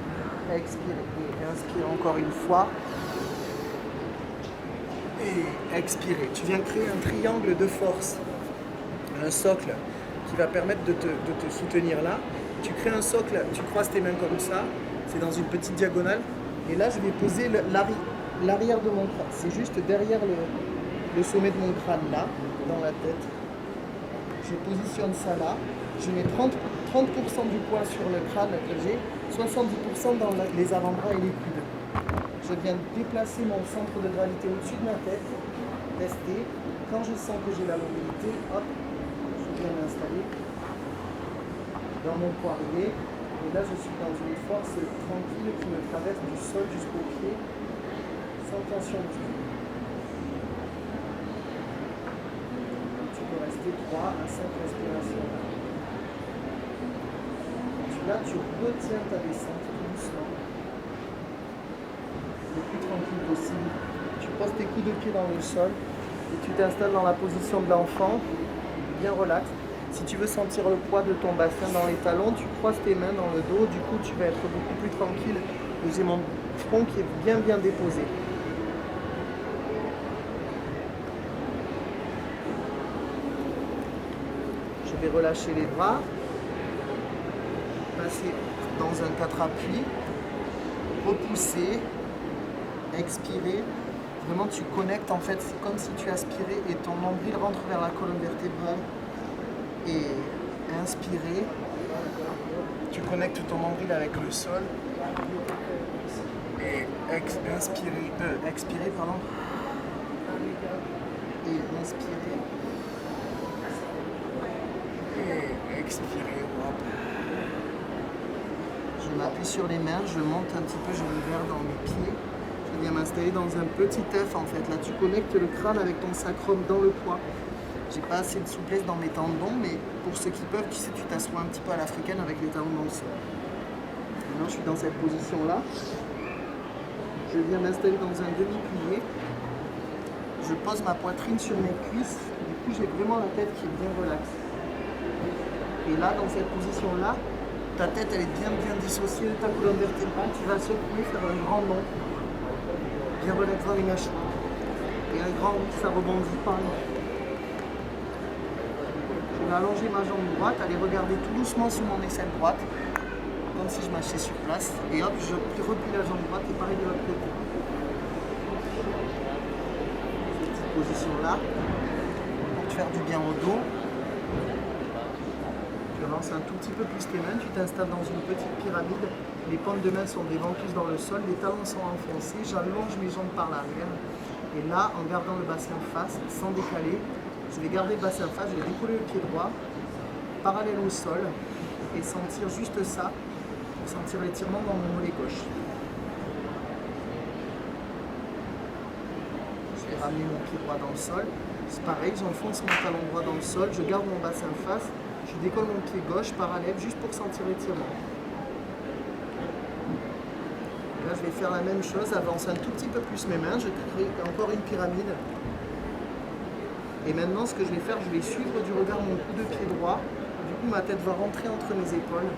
Expire et inspire encore une fois. Et expirer. Tu viens créer un triangle de force, un socle qui va permettre de te soutenir là. Tu crées un socle, tu croises tes mains comme ça, c'est dans une petite diagonale. Et là, je vais poser l'arrière de mon crâne. C'est juste derrière le sommet de mon crâne là, dans la tête. Je positionne ça là. Je mets 30% du poids sur le crâne que j'ai, 70% dans les avant-bras et les coudes. Je viens déplacer mon centre de gravité au-dessus de ma tête, rester. Quand je sens que j'ai la mobilité, hop, je viens m'installer dans mon poirier. Et là, je suis dans une force tranquille qui me traverse du sol jusqu'au pied, sans tension du tout. Tu peux rester 3 à 5 respirations. Là, tu retiens ta descente tout doucement, le plus tranquille possible. Tu poses tes coups de pied dans le sol et tu t'installes dans la position de l'enfant, bien relax. Si tu veux sentir le poids de ton bassin dans les talons, tu croises tes mains dans le dos, du coup tu vas être beaucoup plus tranquille. Et j'ai mon front qui est bien déposé. Je vais relâcher les bras. Passer dans un 4 appuis, repousser, expirer. Vraiment, tu connectes en fait, c'est comme si tu aspirais et ton nombril rentre vers la colonne vertébrale. Et inspirer, tu connectes ton nombril avec le sol. Et expirer, pardon. Et inspirer. Et expirer. Hop. Je m'appuie sur les mains, je monte un petit peu, je libère dans mes pieds. Je viens m'installer dans un petit œuf en fait. Là, tu connectes le crâne avec ton sacrum dans le poids. J'ai pas assez de souplesse dans mes tendons, mais pour ceux qui peuvent, tu sais, tu t'assois un petit peu à l'africaine avec les talons dans le sol. Maintenant, je suis dans cette position-là. Je viens m'installer dans un demi-plié. Je pose ma poitrine sur mes cuisses. Du coup, j'ai vraiment la tête qui est bien relaxe. Et là, dans cette position-là, ta tête elle est bien dissociée de ta colonne vertébrale, tu vas secouer, faire un grand nom, bien relax dans les mâchoires. Et un grand oui, ça rebondit par là. Je vais allonger ma jambe droite, aller regarder tout doucement sous mon aisselle droite, comme si je marchais sur place. Et hop, je replie la jambe droite et pareil de l'autre côté. Cette petite position là, pour te faire du bien au dos. Tu avances un tout petit peu plus tes mains, tu t'installes dans une petite pyramide. Les paumes de main sont des ventouses dans le sol, les talons sont enfoncés, j'allonge mes jambes par l'arrière. Et là, en gardant le bassin face, sans décaler, je vais garder le bassin face, je vais décoller le pied droit, parallèle au sol, et sentir juste ça, sentir l'étirement dans mon mollet gauche. Je vais ramener mon pied droit dans le sol. C'est pareil, j'enfonce mon talon droit dans le sol, je garde mon bassin face. Je décolle mon pied gauche parallèle juste pour sentir l'étirement. Là, je vais faire la même chose, avance un tout petit peu plus mes mains, je crée encore une pyramide. Et maintenant, ce que je vais faire, je vais suivre du regard mon coup de pied droit. Du coup, ma tête va rentrer entre mes épaules.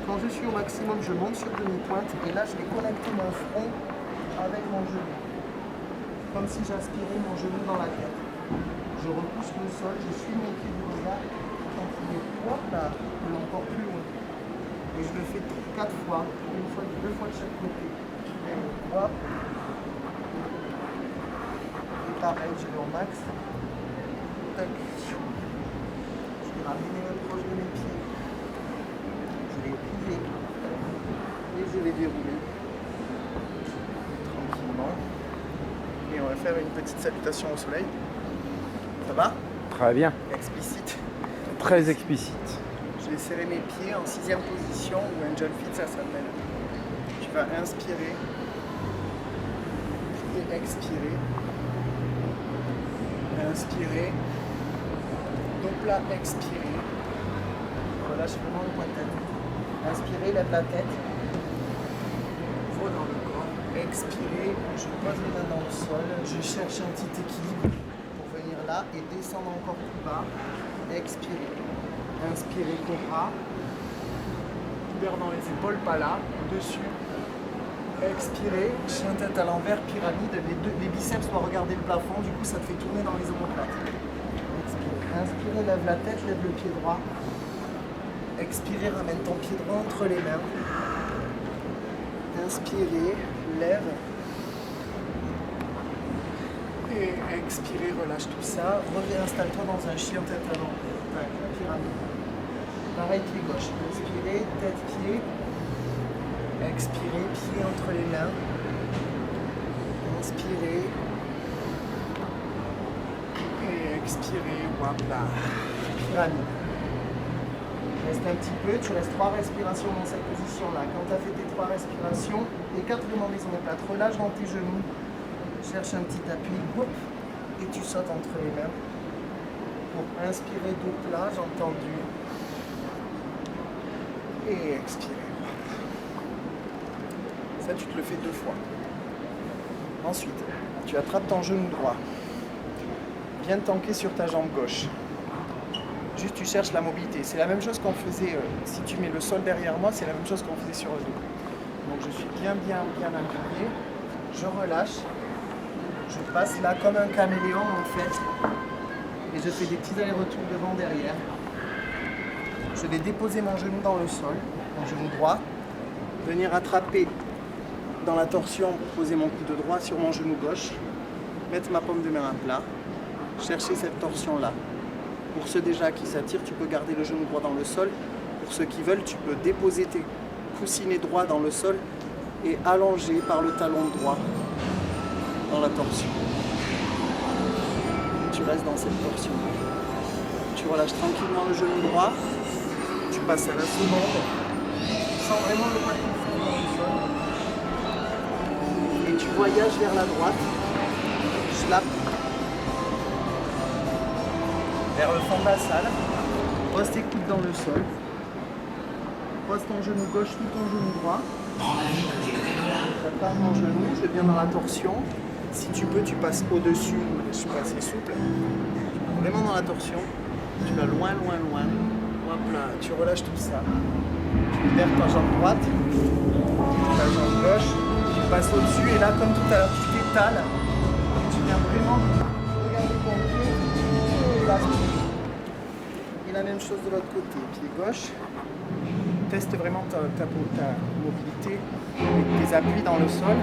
Quand je suis au maximum, je monte sur demi-pointe et là, je vais connecter mon front avec mon genou. Comme si j'aspirais mon genou dans la tête. Je repousse le sol, je suis mon pied du regard. Hop là, encore plus loin. Et je le fais 4 fois, deux fois de chaque côté. Hop. pareil, je vais au max. Tac. Je vais ramener les mains proches de mes pieds. Je vais plier. Et je vais dérouler. Tranquillement. Et on va faire une petite salutation au soleil. Ça va? Très bien. Explicite. Très explicite. Je vais serrer mes pieds en 6e position ou Angel Fit, ça s'appelle. Tu vas inspirer. Et expirer. Inspirer. Donc là, expirer. Relâche vraiment le point de tête. Inspirer, lève la tête. Ouvre dans le corps. Expirer, je pose les mains dans le sol. Je cherche un petit équilibre pour venir là et descendre encore plus bas. Expirer. Inspirer, cobra. Ouvert dans les épaules, pas là. Dessus. Expirer, chien tête à l'envers, pyramide, les biceps doivent regarder le plafond, du coup ça te fait tourner dans les omoplates. Expire. Inspirez, lève la tête, lève le pied droit. Expirez, ramène ton pied droit entre les mains. Inspirez, lève. Et expirez, relâche tout ça. Reviens, installe-toi dans un chien tête à l'envers, la pyramide. Pareil, pied gauche. Inspirez, tête-pied. Expirez, pied entre les mains. Inspirez. Et expirez, voilà. Pyramide. Reste un petit peu, tu restes 3 respirations dans cette position-là. Quand tu as fait tes 3 respirations, écarte vraiment les omoplates, relâche dans tes genoux. Cherche un petit appui, hop, et tu sautes entre les mains. Pour inspirer dos plat, j'ai entendu. Et expirer. Ça, tu te le fais 2 fois. Ensuite, tu attrapes ton genou droit. Viens te tanker sur ta jambe gauche. Juste, tu cherches la mobilité. C'est la même chose qu'on faisait, si tu mets le sol derrière moi, c'est la même chose qu'on faisait sur le dos. Donc, je suis bien appuyé. Je relâche. Je passe là comme un caméléon, en fait. Et je fais des petits allers-retours devant, derrière. Je vais déposer mon genou dans le sol, mon genou droit. Venir attraper dans la torsion, poser mon coude droit sur mon genou gauche, mettre ma paume de main à plat, chercher cette torsion-là. Pour ceux déjà qui s'attirent, tu peux garder le genou droit dans le sol. Pour ceux qui veulent, tu peux déposer tes coussinets droits dans le sol et allonger par le talon droit dans la torsion. Tu restes dans cette torsion-là. Tu relâches tranquillement le genou droit, tu passes à la seconde, tu sens vraiment le poids de ton front dans le sol. Et tu voyages vers la droite, schlap, vers le fond de la salle, pose tes coudes dans le sol, pose ton genou gauche sous ton genou droit, j'attrape mon genou, je viens dans la torsion, si tu peux tu passes au-dessus, je suis pas assez souple, vraiment dans la torsion, tu vas loin, hop là, tu relâches tout ça, tu libères ta jambe droite, ta jambe gauche, tu passes au-dessus et là comme tout à l'heure tu t'étales, tu viens vraiment regarder ton pied et là. Et la même chose de l'autre côté, pied gauche, teste vraiment ta mobilité avec tes appuis dans le sol,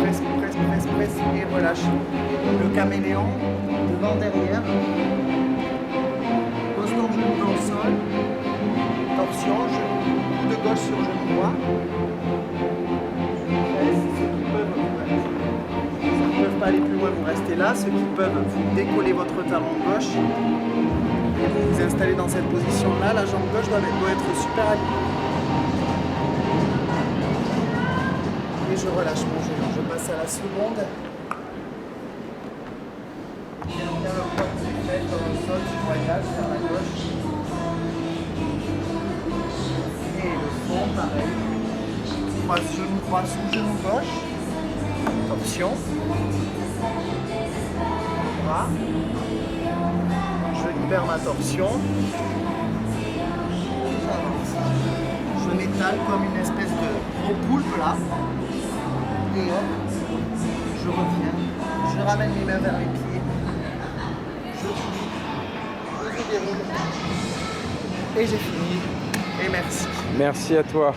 presse et relâche. Le caméléon, devant, derrière, pose ton genou dans le sol, torsion, genou de gauche sur genou droit. Ceux qui ne peuvent pas aller plus loin, vous restez là. Ceux qui peuvent, vous décollez votre talon gauche et vous vous installez dans cette position-là. La jambe gauche doit être super alignée. Et je relâche mon genou. Je passe à la seconde. Bien le poids que tu fais dans le sol, tu voyages vers la gauche. Et le fond, pareil. Croise genou droit sous genou gauche. Torsion. Bras. Je libère ma torsion. J'avance. Je m'étale comme une espèce de gros poulpe là. Et hop, je reviens. Je ramène les mains vers les pieds. Je déroule. Et j'ai fini. Et merci. Merci à toi.